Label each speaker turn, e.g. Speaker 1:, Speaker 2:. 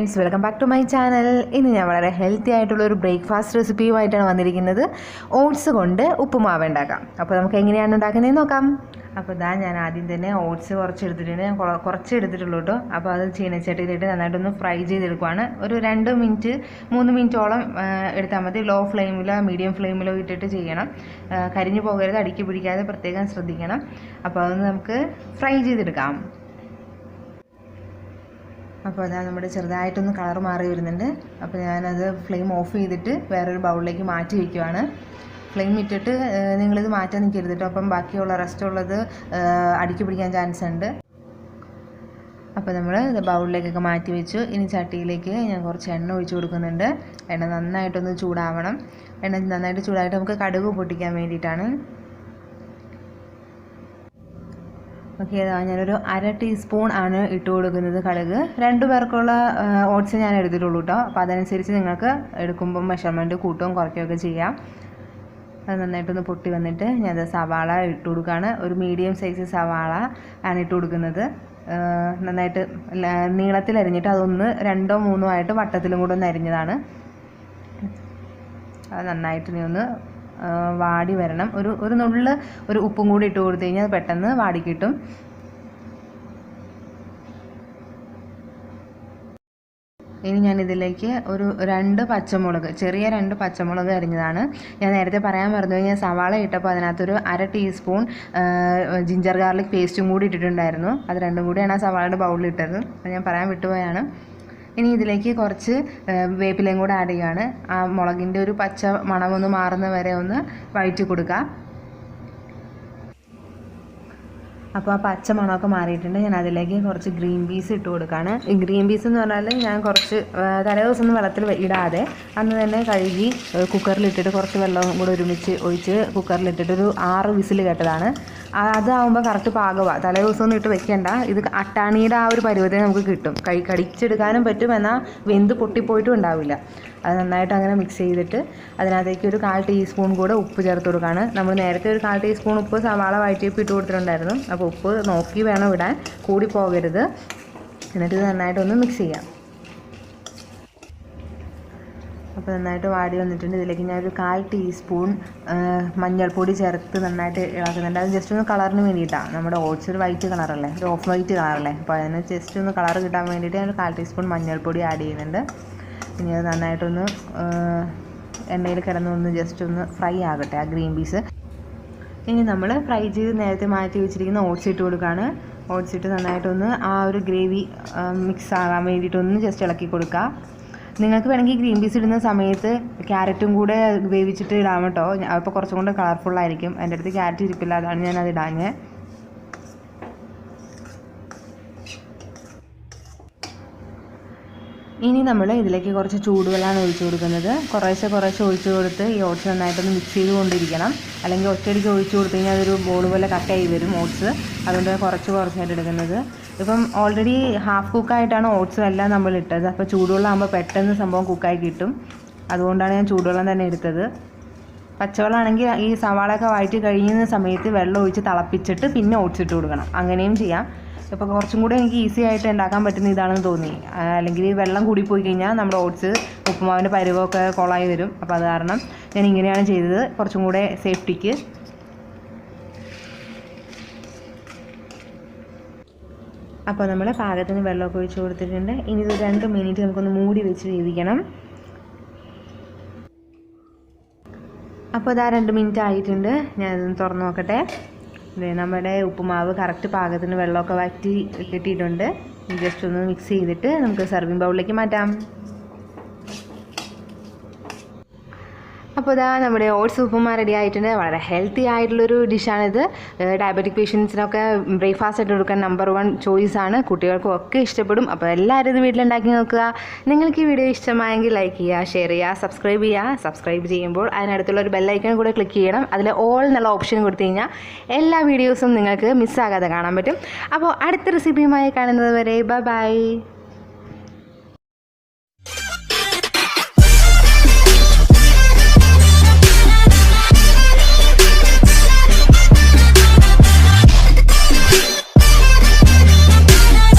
Speaker 1: Friends, welcome back to my channel. ഇന്ന് ഞാൻ വളരെ ഹെൽത്തി ആയിട്ടുള്ളൊരു ബ്രേക്ക്ഫാസ്റ്റ് റെസിപ്പിയുമായിട്ടാണ് വന്നിരിക്കുന്നത്. ഓട്സ് കൊണ്ട് ഉപ്പുമാവ് ഉണ്ടാക്കാം. അപ്പോൾ നമുക്ക് എങ്ങനെയാണ് ഉണ്ടാക്കുന്നതെന്ന് നോക്കാം. അപ്പോൾ ഞാൻ ആദ്യം തന്നെ ഓട്സ് കുറച്ച് എടുത്തിട്ടുള്ളൂ കേട്ടോ. അപ്പോൾ അത് ചീനച്ചട്ടിയിലിട്ട് നന്നായിട്ടൊന്ന് ഫ്രൈ ചെയ്തെടുക്കുവാണ്. ഒരു 2 മിനിറ്റ് 3 മിനിറ്റോളം എടുത്താൽ മതി. ലോ ഫ്ലെയിമിലോ മീഡിയം ഫ്ലെയിമിലോ ഇട്ടിട്ട് ചെയ്യണം. കരിഞ്ഞു പോകരുത്, അടുക്കി പിടിക്കാതെ പ്രത്യേകം ശ്രദ്ധിക്കണം. അപ്പോൾ അതൊന്ന് നമുക്ക് ഫ്രൈ ചെയ്തെടുക്കാം. അപ്പോൾ അതാ നമ്മുടെ ചെറുതായിട്ടൊന്ന് കളർ മാറി വരുന്നുണ്ട്. അപ്പോൾ ഞാനത് ഫ്ലെയിം ഓഫ് ചെയ്തിട്ട് വേറൊരു ബൗളിലേക്ക് മാറ്റി വയ്ക്കുവാണ്. ഫ്ലെയിം ഇട്ടിട്ട് നിങ്ങളിത് മാറ്റാൻ നിൽക്കരുത് കേട്ടോ. അപ്പം ബാക്കിയുള്ള റെസ്റ്റുള്ളത് അടുക്കി പിടിക്കാൻ ചാൻസ് ഉണ്ട്. അപ്പോൾ നമ്മൾ ബൗളിലേക്കൊക്കെ മാറ്റി വെച്ചു. ഇനി ചട്ടിയിലേക്ക് ഞാൻ കുറച്ച് എണ്ണ ഒഴിച്ച് കൊടുക്കുന്നുണ്ട്. എണ്ണ നന്നായിട്ടൊന്ന് ചൂടാവണം. എണ്ണ നന്നായിട്ട് ചൂടായിട്ട് നമുക്ക് കടുക് പൊട്ടിക്കാൻ വേണ്ടിയിട്ടാണ്. ഓക്കെ, ഞാനൊരു 1/2 ടീസ്പൂൺ ആണ് ഇട്ട് കൊടുക്കുന്നത് കടുക്. 2 പേർക്കുള്ള ഓട്സ് ഞാൻ എടുത്തിട്ടുള്ളൂ കേട്ടോ. അപ്പോൾ അതനുസരിച്ച് നിങ്ങൾക്ക് എടുക്കുമ്പോൾ മെഷർമെൻറ്റ് കൂട്ടുകയും കുറയ്ക്കുകയൊക്കെ ചെയ്യാം. അത് നന്നായിട്ടൊന്ന് പൊട്ടി വന്നിട്ട് ഞാനത് സവാള ഇട്ട് കൊടുക്കുകയാണ്. ഒരു മീഡിയം സൈസ് സവാള ആണ് ഇട്ട് കൊടുക്കുന്നത്. നന്നായിട്ട് നീളത്തിൽ അരിഞ്ഞിട്ട് അതൊന്ന് 2 or 3 ആയിട്ട് വട്ടത്തിലും കൂടെ ഒന്ന് അരിഞ്ഞതാണ്. അത് നന്നായിട്ട് ഇനി ഒന്ന് വാടി വരണം. ഒരു നുള്ള് ഒരു ഉപ്പും കൂടി ഇട്ട് കൊടുത്തു കഴിഞ്ഞാൽ അത് പെട്ടെന്ന് വാടി കിട്ടും. ഇനി ഞാനിതിലേക്ക് ഒരു 2 പച്ചമുളക്, ചെറിയ 2 പച്ചമുളക് അരിഞ്ഞതാണ്. ഞാൻ നേരത്തെ പറയാൻ മറന്നു കഴിഞ്ഞാൽ സവാള ഇട്ടപ്പോൾ അതിനകത്തൊരു 1/2 ടീസ്പൂൺ ജിഞ്ചർ ഗാർലിക് പേസ്റ്റും കൂടി ഇട്ടിട്ടുണ്ടായിരുന്നു. അത് രണ്ടും കൂടിയാണ് ആ സവാളയുടെ ബൗളിൽ ഇട്ടത്. അത് ഞാൻ പറയാൻ വിട്ടുപോയാണ്. ഇനി ഇതിലേക്ക് കുറച്ച് വേപ്പിലയും കൂടെ ആഡ് ചെയ്യുകയാണ്. ആ മുളകിൻ്റെ ഒരു പച്ച മണമൊന്ന് മാറുന്ന വരെ ഒന്ന് വഴറ്റി കൊടുക്കുക. അപ്പോൾ ആ പച്ച മണമൊക്കെ മാറിയിട്ടുണ്ട്. ഞാൻ അതിലേക്ക് കുറച്ച് ഗ്രീൻ പീസ് ഇട്ട് കൊടുക്കുകയാണ്. ഈ ഗ്രീൻ പീസ് എന്ന് പറഞ്ഞാൽ ഞാൻ കുറച്ച് തലേ ദിവസം ഒന്നും വെള്ളത്തിൽ ഇടാതെ അന്ന് തന്നെ കഴുകി കുക്കറിലിട്ടിട്ട് കുറച്ച് വെള്ളം കൂടെ ഒരുമിച്ച് ഒഴിച്ച് കുക്കറിലിട്ടിട്ട് ഒരു 6 വിസിൽ കേട്ടതാണ്. അതാവുമ്പോൾ കറക്റ്റ് പാകമാണ്. തലേ ദിവസമൊന്നും ഇട്ട് വെക്കേണ്ട. ഇത് അട്ടാണിയുടെ ആ ഒരു പരുവത്തിന് നമുക്ക് കിട്ടും. കടിച്ചെടുക്കാനും പറ്റും, എന്നാൽ വെന്ത് പൊട്ടിപ്പോയിട്ടും ഉണ്ടാവില്ല. അത് നന്നായിട്ട് അങ്ങനെ മിക്സ് ചെയ്തിട്ട് അതിനകത്തേക്ക് ഒരു 1/4 ടീസ്പൂൺ കൂടെ ഉപ്പ് ചേർത്ത് കൊടുക്കുകയാണ്. നമ്മൾ നേരത്തെ ഒരു 1/4 ടീസ്പൂൺ ഉപ്പ് സവാള വഴറ്റിയപ്പോൾ ഇട്ട് കൊടുത്തിട്ടുണ്ടായിരുന്നു. അപ്പോൾ ഉപ്പ് നോക്കി വേണം ഇടാൻ, കൂടി പോകരുത്. എന്നിട്ട് ഇത് നന്നായിട്ടൊന്ന് മിക്സ് ചെയ്യാം. അപ്പോൾ നന്നായിട്ട് വാടി വന്നിട്ടുണ്ട്. ഇതിലേക്ക് ഞാനൊരു 1/4 ടീസ്പൂൺ മഞ്ഞൾപ്പൊടി ചേർത്ത് നന്നായിട്ട് ഇളക്കുന്നുണ്ട്. അത് ജസ്റ്റ് ഒന്ന് കളറിന് വേണ്ടിയിട്ടാണ്. നമ്മുടെ ഓട്സ് ഒരു വൈറ്റ് കളറല്ലേ, ഒരു ഓഫ് വൈറ്റ് കളറല്ലേ. അപ്പോൾ അതിന് ജസ്റ്റ് ഒന്ന് കളർ കിട്ടാൻ വേണ്ടിയിട്ട് ഞാൻ ഒരു 1/4 ടീസ്പൂൺ മഞ്ഞൾപ്പൊടി ആഡ് ചെയ്യുന്നുണ്ട്. ഇനി അത് നന്നായിട്ടൊന്ന് എണ്ണയിൽ കിടന്നൊന്ന് ജസ്റ്റ് ഒന്ന് ഫ്രൈ ആകട്ടെ ആ ഗ്രീൻ പീസ്. ഇനി നമ്മൾ ഫ്രൈ ചെയ്ത് നേരത്തെ മാറ്റി വെച്ചിരിക്കുന്ന ഓട്സ് ഇട്ട് കൊടുക്കുകയാണ്. ഓട്സ് ഇട്ട് നന്നായിട്ടൊന്ന് ആ ഒരു ഗ്രേവി മിക്സ് ആകാൻ വേണ്ടിയിട്ടൊന്ന് ജസ്റ്റ് ഇളക്കി കൊടുക്കുക. നിങ്ങൾക്ക് വേണമെങ്കിൽ ഗ്രീൻ പീസ് ഇടുന്ന സമയത്ത് ക്യാരറ്റും കൂടെ വേവിച്ചിട്ട് ഇടാം കേട്ടോ. അപ്പോൾ കുറച്ചും കൂടെ കളർഫുള്ളായിരിക്കും. എൻ്റെ അടുത്ത് ക്യാരറ്റ് ഇരിപ്പില്ല, അതാണ് ഞാനത് ഇടാഞ്ഞ്. ഇനി നമ്മൾ ഇതിലേക്ക് കുറച്ച് ചൂടുവെള്ളമാണ് ഒഴിച്ച് കൊടുക്കുന്നത്. കുറേശ്ശെ ഒഴിച്ച് കൊടുത്ത് ഈ ഓട്സ് നന്നായിട്ടൊന്ന് മിക്സ് ചെയ്തുകൊണ്ടിരിക്കണം. അല്ലെങ്കിൽ ഒറ്റയടിക്ക് ഒഴിച്ച് കൊടുത്തു കഴിഞ്ഞാൽ അതൊരു ബോൾ പോലെ കട്ടായി വരും ഓട്സ്. അതുകൊണ്ട് കുറച്ചായിട്ട് എടുക്കുന്നത്. ഇപ്പം ഓൾറെഡി ഹാഫ് കുക്കായിട്ടാണ് ഓട്സും എല്ലാം നമ്മൾ ഇട്ടത്. അപ്പോൾ ചൂടുവെള്ളം ആകുമ്പോൾ പെട്ടെന്ന് സംഭവം കുക്കായി കിട്ടും. അതുകൊണ്ടാണ് ഞാൻ ചൂടുവെള്ളം തന്നെ എടുത്തത്. പച്ചവെള്ളമാണെങ്കിൽ ഈ സവാളയൊക്കെ വഴറ്റി കഴിയുന്ന സമയത്ത് വെള്ളം ഒഴിച്ച് തിളപ്പിച്ചിട്ട് പിന്നെ ഓട്സ് ഇട്ട് കൊടുക്കണം. അങ്ങനെയും ചെയ്യാം. ഇപ്പോൾ കുറച്ചും കൂടെ എനിക്ക് ഈസി ആയിട്ട് ഉണ്ടാക്കാൻ പറ്റുന്ന ഇതാണെന്ന് തോന്നി. അല്ലെങ്കിൽ വെള്ളം കൂടിപ്പോയി കഴിഞ്ഞാൽ നമ്മുടെ ഓട്സ് ഉപ്പുമാവിൻ്റെ പരുവമൊക്കെ കൊളായി വരും. അപ്പോൾ അത് കാരണം ഞാൻ ഇങ്ങനെയാണ് ചെയ്തത്, കുറച്ചും കൂടെ സേഫ്റ്റിക്ക്. അപ്പോൾ നമ്മൾ പാകത്തിന് വെള്ളമൊക്കെ ഒഴിച്ച് കൊടുത്തിട്ടുണ്ട്. ഇനി ഇത് 2 മിനിറ്റ് നമുക്കൊന്ന് മൂടി വെച്ച് വേവിക്കണം. അപ്പോൾ ഇതാ 2 മിനിറ്റ് ആയിട്ടുണ്ട്. ഞാനതൊന്ന് തുറന്ന് നോക്കട്ടെ. നമ്മുടെ ഉപ്പുമാവ് കറക്റ്റ് പാകത്തിന് വെള്ളമൊക്കെ വറ്റി കിട്ടിയിട്ടുണ്ട്. ജസ്റ്റ് ഒന്ന് മിക്സ് ചെയ്തിട്ട് നമുക്ക് സർവിങ് ബൗളിലേക്ക് മാറ്റാം. അപ്പോൾ ഇതാ നമ്മുടെ ഓട്സ് ഉപ്പുമാവ് റെഡി ആയിട്ടുണ്ട്. വളരെ ഹെൽത്തി ആയിട്ടുള്ളൊരു ഡിഷാണിത്. ഡയബറ്റിക് പേഷ്യൻസിനൊക്കെ ബ്രേക്ക്ഫാസ്റ്റ് ആയിട്ട് കൊടുക്കാൻ നമ്പർ 1 ചോയ്സാണ്. കുട്ടികൾക്കും ഒക്കെ ഇഷ്ടപ്പെടും. അപ്പോൾ എല്ലാവരും ഇത് വീട്ടിലുണ്ടാക്കി നോക്കുക. നിങ്ങൾക്ക് ഈ വീഡിയോ ഇഷ്ടമായെങ്കിൽ ലൈക്ക് ചെയ്യുക, ഷെയർ ചെയ്യുക, സബ്സ്ക്രൈബ് ചെയ്യുക. സബ്സ്ക്രൈബ് ചെയ്യുമ്പോൾ അതിനടുത്തുള്ള ഒരു ബെല്ലൈക്കൺ കൂടെ ക്ലിക്ക് ചെയ്യണം. അതിൽ ഓൾ എന്നുള്ള ഓപ്ഷൻ കൊടുത്തു കഴിഞ്ഞാൽ എല്ലാ വീഡിയോസും നിങ്ങൾക്ക് മിസ്സാകാതെ കാണാൻ പറ്റും. അപ്പോൾ അടുത്ത റെസിപ്പിയുമായി കാണുന്നത് വരെ ബൈ.